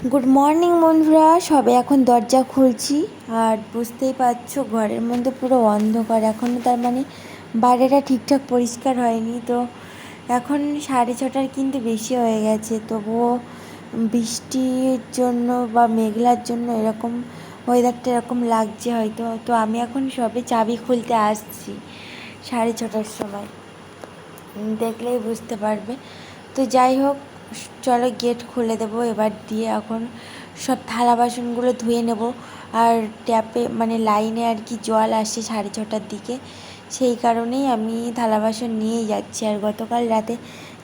Good morning বন্ধুরা, সবে এখন দরজা খুলছি আর বুঝতেই পারছো ঘরের মধ্যে পুরো অন্ধকার। এখনও তার মানে বাইরেটা ঠিকঠাক পরিষ্কার হয়নি। তো এখন 6:30 কিন্তু বেশি হয়ে গেছে, তবুও বৃষ্টির জন্য বা মেঘলার জন্য এরকম ওয়েদারটা এরকম লাগছে হয়তো। তো আমি এখন সবে চাবি খুলতে আসছি 6:30 সময়, দেখলেই বুঝতে পারবে। তো যাই হোক, চলো গেট খুলে দেবো এবার দিয়ে। এখন সব থালা বাসনগুলো ধুয়ে নেব। আর ট্যাপে মানে লাইনে আর কি জল আসে 6:30টার দিকে, সেই কারণেই আমি থালা বাসন নিয়েই যাচ্ছি। আর গতকাল রাতে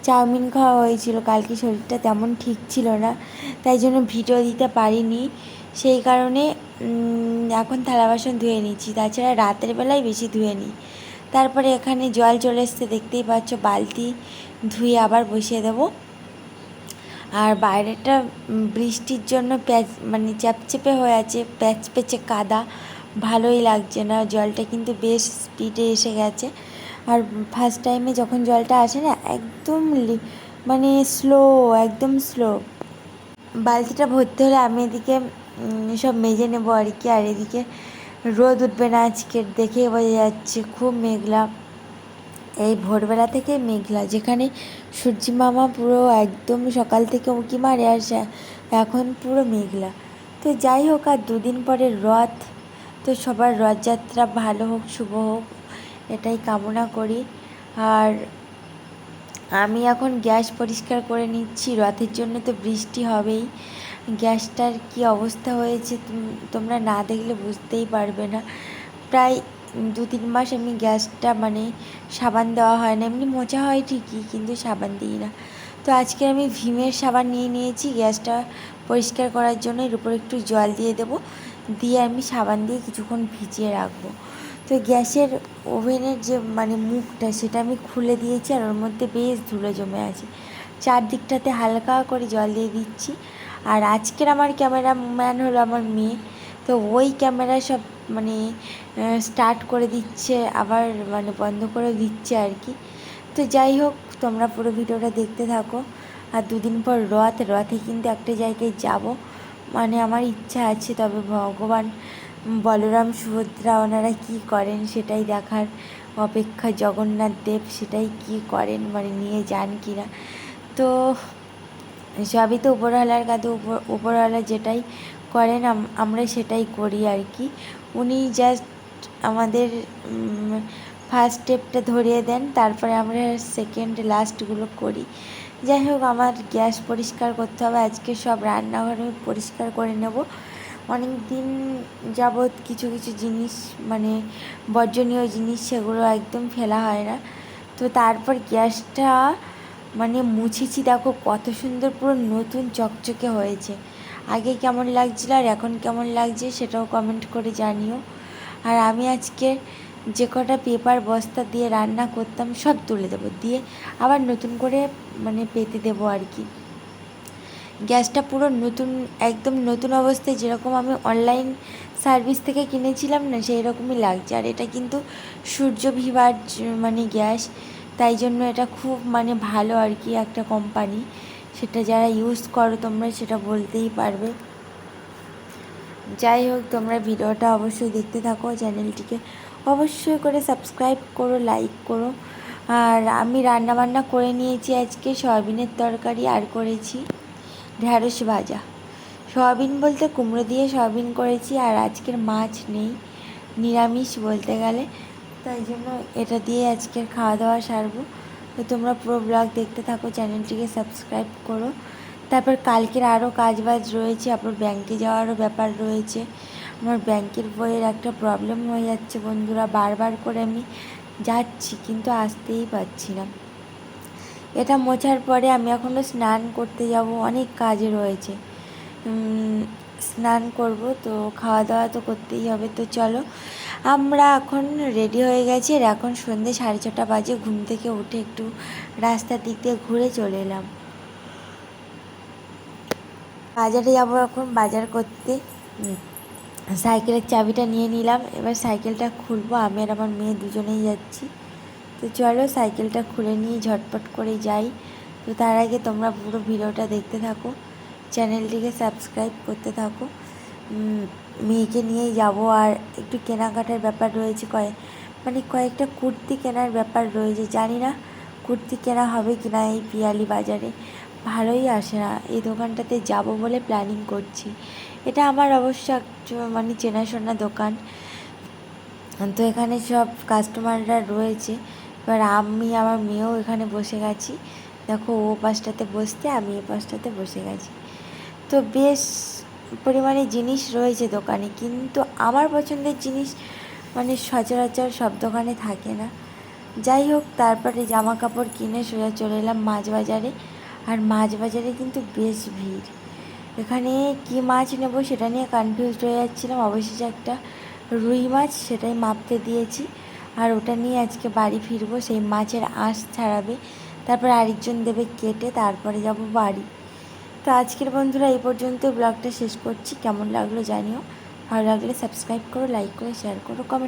চাউমিন খাওয়া হয়েছিল, কালকে শরীরটা তেমন ঠিক ছিল না, তাই জন্য ভিডিও দিতে পারিনি। সেই কারণে এখন থালা বাসন ধুয়ে নিচ্ছি, তাছাড়া রাতের বেলায় বেশি ধুয়ে নিই। তারপরে এখানে জল চলে এসছে, দেখতেই পাচ্ছ, বালতি ধুয়ে আবার বসিয়ে দেবো। আর বাইরেটা বৃষ্টির জন্য মানে চ্যাপচেপে হয়ে আছে, প্যাচে কাদা, ভালোই লাগছে না। জলটা কিন্তু বেশ স্পিডে এসে গেছে। আর ফার্স্ট টাইমে যখন জলটা আসে না, একদম মানে স্লো, একদম স্লো। বালতিটা ভর্তি হলে আমি এদিকে সব মেজে নেবো আর কি। আর এদিকে রোদ উঠবে না আজকের, দেখেই বোঝা যাচ্ছে খুব মেঘলা। এই ভোরবেলা থেকে মেঘলা, যেখানে সূর্যি মামা পুরো একদম সকাল থেকে উঁকি মারে, আর এখন পুরো মেঘলা। তো যাই হোক, আর দুদিন পরে রথ, তো সবার রথযাত্রা ভালো হোক, শুভ হোক, এটাই কামনা করি। আর আমি এখন গ্যাস পরিষ্কার করে নিচ্ছি, রথের জন্য তো বৃষ্টি হবেই। গ্যাসটার কি অবস্থা হয়েছে তোমরা না দেখলে বুঝতেই পারবে না। প্রায় 2-3 মাস আমি গ্যাসটা মানে সাবান দেওয়া হয় না, এমনি মোছা হয় ঠিকই, কিন্তু সাবান দিই না। তো আজকে আমি ভীমের সাবান নিয়ে নিয়েছি গ্যাসটা পরিষ্কার করার জন্য। এর উপর একটু জল দিয়ে দেবো, দিয়ে আমি সাবান দিয়ে কিছুক্ষণ ভিজিয়ে রাখবো। তো গ্যাসের ওভেনের যে মানে মুখটা, সেটা আমি খুলে দিয়েছি, আর ওর মধ্যে বেশ ধুলো জমে আছে। চারদিকটাতে হালকা করে জল দিয়ে দিচ্ছি। আর আজকের আমার ক্যামেরাম্যান হলো আমার মেয়ে, তো ওই ক্যামেরা সব মানে স্টার্ট করে দিচ্ছে, আবার মানে বন্ধ করে দিচ্ছে আর কি। তো যাই হোক, তোমরা পুরো ভিডিওটা দেখতে থাকো। আর 2 দিন পর রথে কিন্তু একটা জায়গায় যাব, মানে আমার ইচ্ছা আছে। তবে ভগবান বলরাম সুভদ্রা ওনারা কী করেন সেটাই দেখার অপেক্ষা। জগন্নাথ দেব সেটাই কী করেন, মানে নিয়ে যান কি না। তো সবই তো উপরওয়ালার কাছে, উপরওয়ালা যেটাই করেন আমরা সেটাই করি আর কি। উনি জাস্ট আমাদের ফার্স্ট স্টেপটা ধরিয়ে দেন, তারপরে আমরা সেকেন্ড লাস্টগুলো করি। যাই হোক, আমার গ্যাস পরিষ্কার করতে হবে আজকে, সব রান্নাঘর পরিষ্কার করে নেব। অনেক দিন যাবৎ কিছু কিছু জিনিস মানে বর্জনীয় জিনিস, সেগুলো একদম ফেলা হয় না। তো তারপর গ্যাসটা মানে মুছেছি, দেখো কত সুন্দর পুরো নতুন চকচকে হয়েছে। আগে কেমন লাগছিল আর এখন কেমন লাগছে সেটাও কমেন্ট করে জানিও। আর আমি আজকে যে কটা পেপার বস্তা দিয়ে রান্না করতাম সব তুলে দেবো, দিয়ে আবার নতুন করে মানে পেতে দেবো আর কি। গ্যাসটা পুরো নতুন, একদম নতুন অবস্থায়, যেরকম আমি অনলাইন সার্ভিস থেকে কিনেছিলাম না, সেই রকমই লাগছে। আর এটা কিন্তু সূর্য ভিভার মানে গ্যাস, তাই জন্য এটা খুব মানে ভালো আর কি একটা কোম্পানি। সেটা যারা ইউজ করো তোমরা সেটা বলতেই পারবে। যাই হোক, তোমরা ভিডিওটা অবশ্যই দেখতে থাকো, চ্যানেলটিকে অবশ্যই করে সাবস্ক্রাইব করো, লাইক করো। আর আমি রান্নাবান্না করে নিয়েছি আজকে, সয়াবিনের তরকারি, আর করেছি ঢ্যাঁড়স ভাজা। সয়াবিন বলতে কুমড়ো দিয়ে সয়াবিন করেছি, আর আজকের মাছ নেই, নিরামিষ বলতে গেলে, তাই জন্য এটা দিয়ে আজকের খাওয়া দাওয়া সারবো। তো তোমরা পুরো ব্লগ দেখতে থাকো, চ্যানেলটিকে সাবস্ক্রাইব করো। তারপর কালকের আরও কাজবাজ রয়েছে, আবার ব্যাংকে যাওয়ারও ব্যাপার রয়েছে। আমার ব্যাংকের বইয়ের একটা প্রবলেম হয়ে যাচ্ছে বন্ধুরা, বারবার করে আমি যাচ্ছি কিন্তু আসতেই পারছি না। এটা মোছার পরে আমি এখনও স্নান করতে যাব, অনেক কাজ রয়েছে। স্নান করব, তো খাওয়া দাওয়া তো করতেই হবে। তো চলো, আমরা এখন রেডি হয়ে গেছি। আর এখন সন্ধ্যে 6:30 বাজে, ঘুম থেকে উঠে একটু রাস্তার দিক দিয়ে ঘুরে চলে এলাম। বাজারে যাব এখন, বাজার করতে। সাইকেলের চাবিটা নিয়ে নিলাম, এবার সাইকেলটা খুলবো। আমি আর আমার মেয়ে দুজনেই যাচ্ছি। তো চলো সাইকেলটা খুলে নিয়ে ঝটপট করে যাই। তো তার আগে তোমরা পুরো ভিডিওটা দেখতে থাকো। চ্যানেলটিকে সাবস্ক্রাইব করতে থাকো। মেয়েকে নিয়েই যাব, আর একটু কেনাকাটার ব্যাপার রয়েছে, কয়েকটা কুর্তি কেনার ব্যাপার রয়েছে। জানি না কুর্তি কেনা হবে কি না। এই পিয়ালি বাজারে ভালোই আসে না, এই দোকানটাতে যাব বলে প্ল্যানিং করছি। এটা আমার অবশ্য চেনাশোনা দোকান, তো এখানে সব কাস্টমাররা রয়েছে। এবার আমি আমার মেয়েও এখানে বসে গেছি, দেখো ও পাশটাতে বসতে, আমি এ পাশটাতে বসে গেছি। তো বেশ পরিমাণে জিনিস রয়েছে দোকানে, কিন্তু আমার পছন্দের জিনিস সচরাচর সব দোকানে থাকে না। যাই হোক, তারপরে জামা কাপড় কিনে সোজা চলে এলাম মাছ বাজারে। আর মাছ বাজারে কিন্তু বেশ ভিড়। এখানে কী মাছ নেব সেটা নিয়ে কনফিউজড হয়ে যাচ্ছিলাম। অবশেষে একটা রুই মাছ, সেটাই মাপতে দিয়েছি, আর ওটা নিয়ে আজকে বাড়ি ফিরবো। সেই মাছের আঁশ ছাড়াবে, তারপর আরেকজন দেবে কেটে, তারপরে যাব বাড়ি। তো আজকের বন্ধুরা এই পর্যন্ত ব্লগটা শেষ করছি। কেমন লাগলো জানিও, ভালো লাগলে সাবস্ক্রাইব করো, লাইক করো, শেয়ার করো, কমেন্ট